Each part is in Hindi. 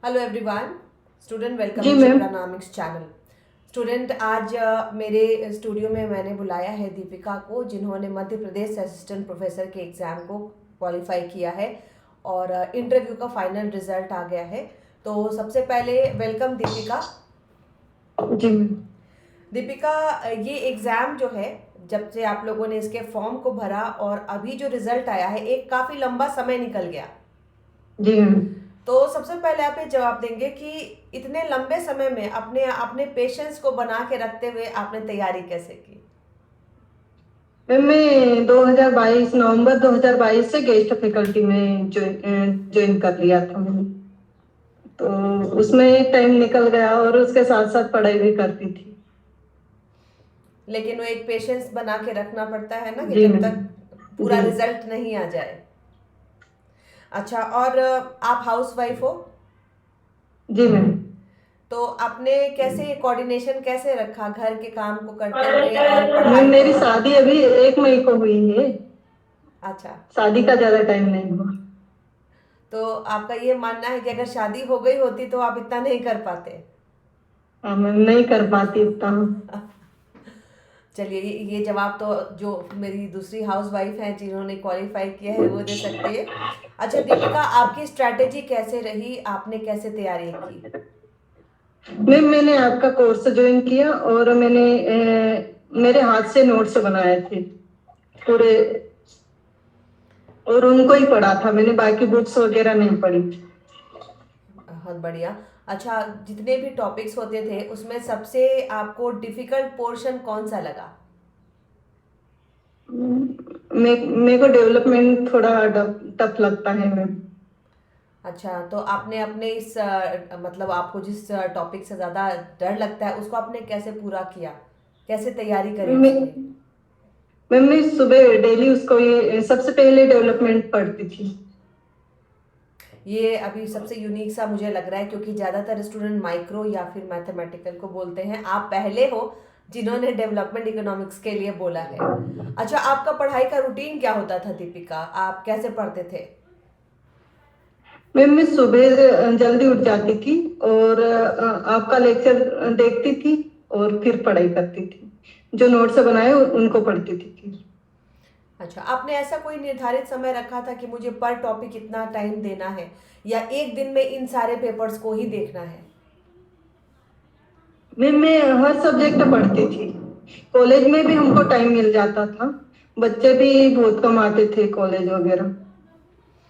Hello everyone student, welcome ji to ma'am. Shipranomics channel. Student, आज मेरे स्टूडियो में मैंने बुलाया है दीपिका को, जिन्होंने मध्य प्रदेश असिस्टेंट प्रोफेसर के एग्ज़ाम को क्वालिफाई किया है और इंटरव्यू का फाइनल रिजल्ट आ गया है। तो सबसे पहले वेलकम दीपिका। जी मैम। दीपिका, ये एग्ज़ाम जो है, जब से आप लोगों ने इसके फॉर्म को भरा और अभी जो रिजल्ट आया है, एक काफ़ी लंबा समय निकल गया। जी मैम। तो सबसे पहले आप ये जवाब देंगे कि इतने लंबे समय में अपने अपने पेशेंस को बना के रखते हुए आपने तैयारी कैसे की? मैम मैं 2022 नवंबर 2022 से गेस्ट फैकल्टी में ज्वाइन कर लिया था मैंने। तो उसमें टाइम निकल गया और उसके साथ साथ पढ़ाई भी करती थी। लेकिन वो एक पेशेंस बना के रखना पड़ता है ना, कि जी जब मैम। तक पूरा जी। रिजल्ट नहीं आ जाए। अच्छा, और आप हाउस वाइफ हो? जी मैम। तो आपने कैसे कोऑर्डिनेशन कैसे रखा घर के काम को करते हुए और मैम पढ़ाई को? मेरी शादी अभी 1 मई को हुई है। अच्छा। शादी का ज्यादा टाइम नहीं हुआ। तो आपका ये मानना है कि अगर शादी हो गई होती तो आप इतना नहीं कर पाते? हाँ मैम, नहीं कर पाती इतना। चलिए, ये जवाब तो जो मेरी दूसरी हाउस वाइफ हैं जिन्होंने क्वालिफाई किया है वो दे सकती है। अच्छा दीपिका, आपकी स्ट्रैटेजी कैसे रही, आपने कैसे तैयारी की? मैम मैंने आपका कोर्स ज्वाइन किया और मैंने मेरे हाथ से नोट्स बनाए थे पूरे, और उनको ही पढ़ा था मैंने, बाकी बुक्स वगैरह नहीं पढ़ी। बहुत बढ़िया। अच्छा, जितने भी टॉपिक्स होते थे उसमें सबसे आपको डिफिकल्ट पोर्शन कौन सा लगा? मेरे को डेवलपमेंट थोड़ा टफ लगता है मैम। अच्छा, तो आपने अपने इस मतलब आपको जिस टॉपिक से ज़्यादा डर लगता है उसको आपने कैसे पूरा किया, कैसे तैयारी करी मैं उसकी? मैम मैं सुबह डेली उसको ये सबसे पहले डेवलपमेंट पढ़ती थी। ये अभी सबसे यूनिक सा मुझे लग रहा है, क्योंकि ज़्यादातर स्टूडेंट माइक्रो या फिर मैथमेटिकल को बोलते हैं। आप पहले हो जिन्होंने डेवलपमेंट इकोनॉमिक्स के लिए बोला है। अच्छा, आपका पढ़ाई का रूटीन क्या होता था दीपिका, आप कैसे पढ़ते थे? मैम मैं सुबह जल्दी उठ जाती थी और आपका लेक्चर देखती थी और फिर पढ़ाई करती थी, जो नोट्स बनाए उनको पढ़ती थी फिर। अच्छा, आपने ऐसा कोई निर्धारित समय रखा था कि मुझे पर टॉपिक इतना टाइम देना है, या एक दिन में इन सारे पेपर्स को ही देखना है? मैम मैं हर सब्जेक्ट पढ़ती थी। कॉलेज में भी हमको टाइम मिल जाता था, बच्चे भी बहुत कम आते थे कॉलेज वगैरह।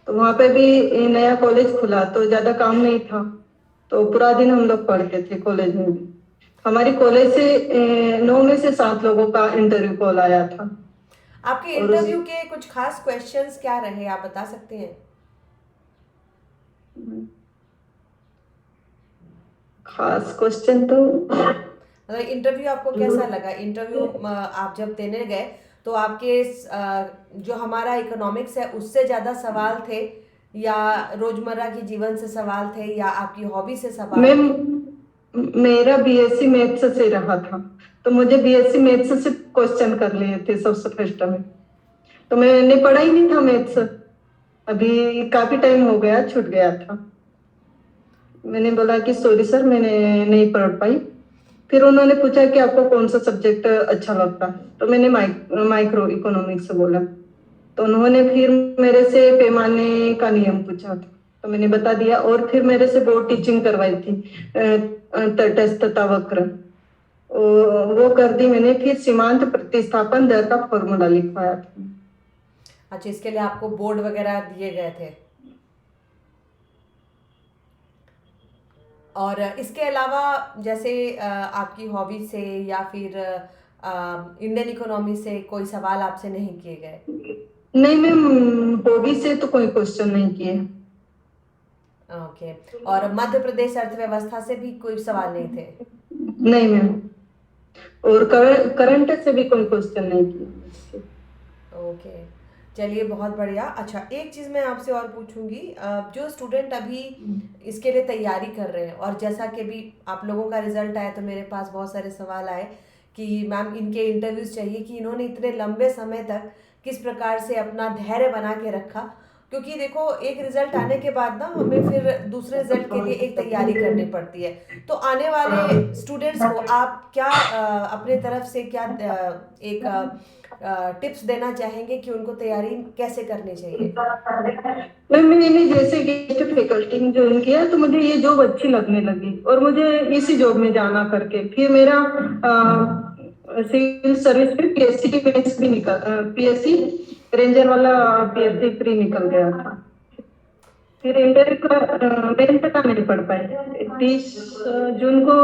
तो वहां पे भी नया कॉलेज खुला तो ज्यादा काम नहीं था, तो पूरा दिन हम लोग पढ़ते थे कॉलेज में भी। हमारी कॉलेज से 9 में से 7 लोगों का इंटरव्यू कॉल आया था। आपके और उस इंटरव्यू के कुछ खास क्वेश्चंस क्या रहे, आप बता सकते हैं? खास क्वेश्चन तो मतलब इंटरव्यू आपको कैसा लगा? इंटरव्यू आप जब देने गए तो आपके जो हमारा इकोनॉमिक्स है उससे ज़्यादा सवाल थे, या रोजमर्रा की जीवन से सवाल थे, या आपकी हॉबी से सवाल मैम थे? मेरा बीएससी मैथ्स से रहा था, तो मुझे बीएससी मैथ्स से क्वेश्चन कर लिए थे सबसे फर्स्ट में। तो मैंने पढ़ा ही नहीं था मैथ्स, अभी काफी टाइम हो गया, छूट गया था। मैंने बोला कि सॉरी सर, मैंने नहीं पढ़ पाई। फिर उन्होंने पूछा कि आपको कौन सा सब्जेक्ट अच्छा लगता है, तो मैंने माइक्रो इकोनॉमिक्स बोला। तो उन्होंने फिर मेरे से पैमाने का नियम पूछा था, तो मैंने बता दिया, और फिर मेरे से बहुत टीचिंग करवाई थी, तटस्थ तथा वक्र, वो कर दी मैंने। फिर सीमांत प्रतिस्थापन दर का फॉर्मूला लिखवाया था। अच्छा, इसके लिए आपको बोर्ड वगैरह दिए गए थे? और इसके अलावा जैसे आपकी हॉबी से या फिर इंडियन इकोनॉमी से कोई सवाल आपसे नहीं किए गए? नहीं मैम, हॉबी से तो कोई क्वेश्चन नहीं किए। ओके। और मध्य प्रदेश अर्थव्यवस्था से भी कोई सवाल नहीं थे? नहीं मैम, और करंट से भी कोई क्वेश्चन नहीं किए। ओके, चलिए बहुत बढ़िया। अच्छा, एक चीज़ मैं आपसे और पूछूंगी, जो स्टूडेंट अभी इसके लिए तैयारी कर रहे हैं, और जैसा कि भी आप लोगों का रिजल्ट आया तो मेरे पास बहुत सारे सवाल आए कि मैम इनके इंटरव्यूज़ चाहिए, कि इन्होंने इतने लंबे समय तक किस प्रकार से अपना धैर्य बना के रखा क्योंकि देखो एक रिजल्ट आने के बाद ना हमें फिर दूसरे रिजल्ट के लिए एक तैयारी करनी पड़ती है। तो आने वाले स्टूडेंट्स को आप क्या अपने तरफ से क्या एक टिप्स देना चाहेंगे कि उनको तैयारी कैसे करनी चाहिए? मैंने जैसे गेस्ट फैकल्टी में ज्वाइन किया तो मुझे ये जॉब अच्छी लगने लगी और मुझे इसी जॉब में जाना करके फिर मेरा सिविल सर्विस में पीएससी मेंस भी निकल पीएससी रेंजर वाला पीएससी प्री निकल गया था। फिर इंटर का मेंस का नहीं पढ़ पाए। 30 जून को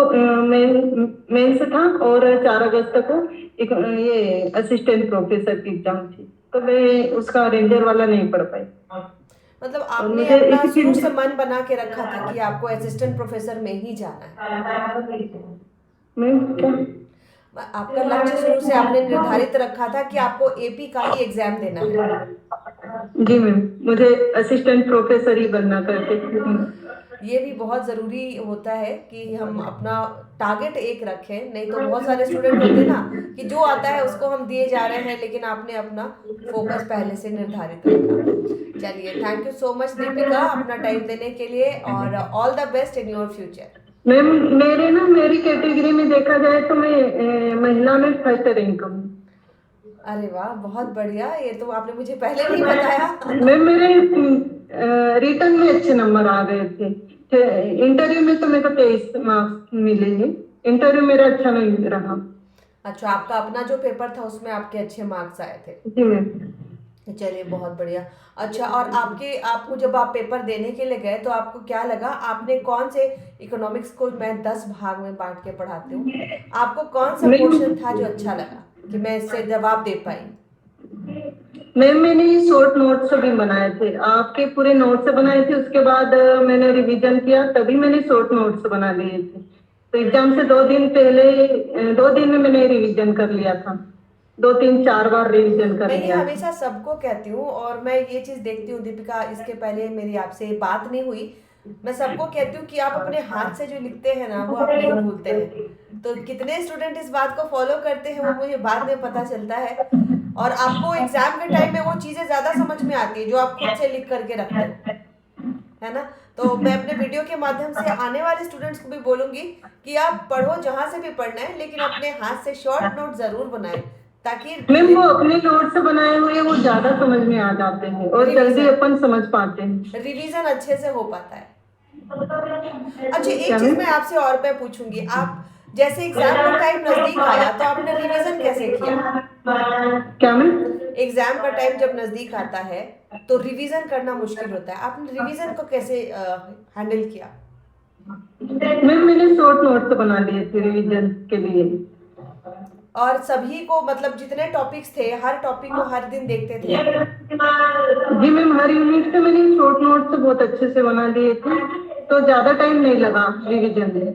मेंस था और 4 अगस्त को एक ये असिस्टेंट प्रोफेसर की एग्जाम थी, तो मैं उसका रेंजर वाला नहीं पढ़ पाई। मतलब और आपने मुझे अपना इसी शुरू चीज से मन बना के रखा था कि आपको असिस्टेंट प्रोफेसर में ही जाना है। मैं क्या आपका लक्ष्य शुरू से आपने निर्धारित रखा था कि आपको एपी का ही एग्जाम देना है। जी मैम, मुझे असिस्टेंट प्रोफेसर ही बनना करके। ये भी बहुत ज़रूरी होता है कि हम अपना टारगेट एक रखें, नहीं तो बहुत सारे स्टूडेंट होते ना कि जो आता है उसको हम दिए जा रहे हैं, लेकिन आपने अपना फोकस पहले से निर्धारित रखा। चलिए, thank you so much Deepika अपना टाइम देने के लिए, और all the best in your future. Ma'am मेरी कैटेगरी में देखा जाए तो मैं महिला में फर्स्ट रैंक हूँ। अरे वाह, बहुत बढ़िया, ये तो आपने मुझे पहले नहीं बताया। मैम मेरे रिटर्न में अच्छे नंबर आ गए थे। इंटरव्यू में तो मेरे को 23 मार्क्स मिलेंगे। इंटरव्यू मेरा अच्छा नहीं रहा। अच्छा, आपका अपना जो पेपर था उसमें आपके अच्छे मार्क्स आए थे। जी मैम। चलिए, बहुत बढ़िया। अच्छा, और आपको जब आप पेपर देने के लिए गए तो आपको क्या लगा? आपने कौन से, इकोनॉमिक्स को मैं 10 भाग में बांट के पढ़ाती हूँ, आपको कौन सा पोर्शन था जो अच्छा लगा कि मैं इससे जवाब दे पाई? मैम मैंने ये शॉर्ट नोट्स भी बनाए थे, आपके पूरे नोट्स बनाए थे, उसके बाद मैंने रिवीजन किया, तभी मैंने शॉर्ट नोट्स बना लिए थे। तो एग्जाम से 2 दिन पहले 2 दिन में मैंने रिवीजन कर लिया था। 2 3 4 बार रिवीजन कर मैं ये लिया था। हमेशा सबको कहती हूँ, और मैं ये चीज़ देखती हूँ दीपिका, इसके पहले मेरी आपसे बात नहीं हुई, मैं सबको कहती हूँ कि आप अपने हाथ से जो लिखते हैं ना वो आप नहीं भूलते हैं। तो कितने स्टूडेंट इस बात को फॉलो करते हैं वो मुझे बाद में पता चलता है, और आपको एग्जाम के टाइम में वो चीज़ें ज़्यादा समझ में आती है जो आप खुद से लिख करके रखते हो, है ना? तो मैं अपने वीडियो के माध्यम से आने वाले स्टूडेंट्स को भी बोलूंगी कि आप पढ़ो जहाँ से भी पढ़ना है, लेकिन अपने हाथ से शॉर्ट नोट ज़रूर बनाएं, ताकि मैम वो अपने नोट्स बनाए हुए वो ज्यादा समझ में आ जाते हैं और जल्दी रिवीजन अपन समझ पाते हैं। रिवीजन अच्छे से हो पाता है। अच्छा, एक क्या चीज मैम? मैं आपसे और मैं पूछूंगी, आप जैसे एग्जाम का टाइम नजदीक आया तो आपने रिवीजन कैसे किया? क्या मैम? एग्जाम का टाइम जब नजदीक आता है तो रिवीजन करना मुश्किल होता है, आपने रिवीजन को कैसे हैंडल किया? मैम मैंने शॉर्ट नोट्स बना लिए थे रिवीजन के लिए। और सभी को, मतलब जितने टॉपिक्स थे हर टॉपिक को हर दिन देखते थे आप? जी मैम, हर यूनिट से मैंने शॉर्ट नोट्स बहुत अच्छे से बना लिए थे, तो ज्यादा टाइम नहीं लगा रिवीजन में।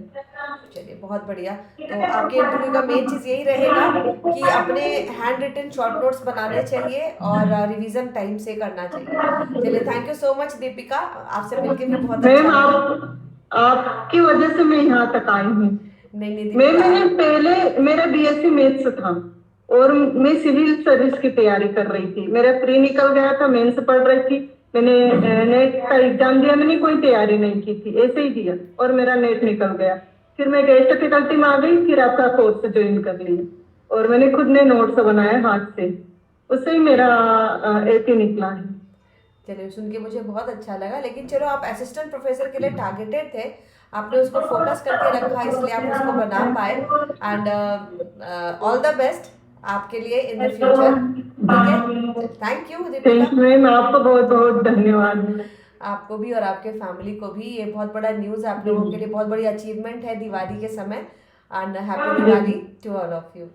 चलिए, बहुत बढ़िया। तो आपके इंटरव्यू का मेन चीज़ यही रहेगा कि अपने हैंड रिटन शॉर्ट नोट्स बनाने चाहिए और रिवीजन टाइम से करना चाहिए। चलिए, thank you so much Deepika, आपसे मिलके भी बहुत मैम अच्छा लगा। आपकी वजह से मैं यहाँ तक आई हूँ। नहीं नहीं मैम दीपिका, मैंने पहले मेरा बीएससी मैथ्स था और मैं सिविल सर्विस की तैयारी कर रही थी। मेरा प्री निकल गया था, मेंस पढ़ रही थी। मैंने नेट का एग्जाम दिया, मैंने कोई तैयारी नहीं की थी, ऐसे ही दिया और मेरा नेट निकल गया। फिर मैं गेस्ट फैकल्टी में आ गई, फिर आपका कोर्स ज्वाइन कर लिया और मैंने खुद ने नोट्स बनाए हाथ से, उससे ही मेरा एपी निकला है। चलिए, सुन के मुझे बहुत अच्छा लगा, लेकिन चलो, आप असिस्टेंट प्रोफेसर के लिए टारगेटेड थे, आपने उसको फोकस करके रखा, इसलिए आप उसको बना पाए। एंड ऑल द बेस्ट आपके लिए इन द फ्यूचर। ठीक है, thank you Deepika. Thank you ma'am, आपको बहुत बहुत धन्यवाद। आपको भी और आपके फैमिली को भी, ये बहुत बड़ा न्यूज़ आप लोगों के लिए, बहुत बड़ी अचीवमेंट है दिवाली के समय, and happy Diwali to all of you.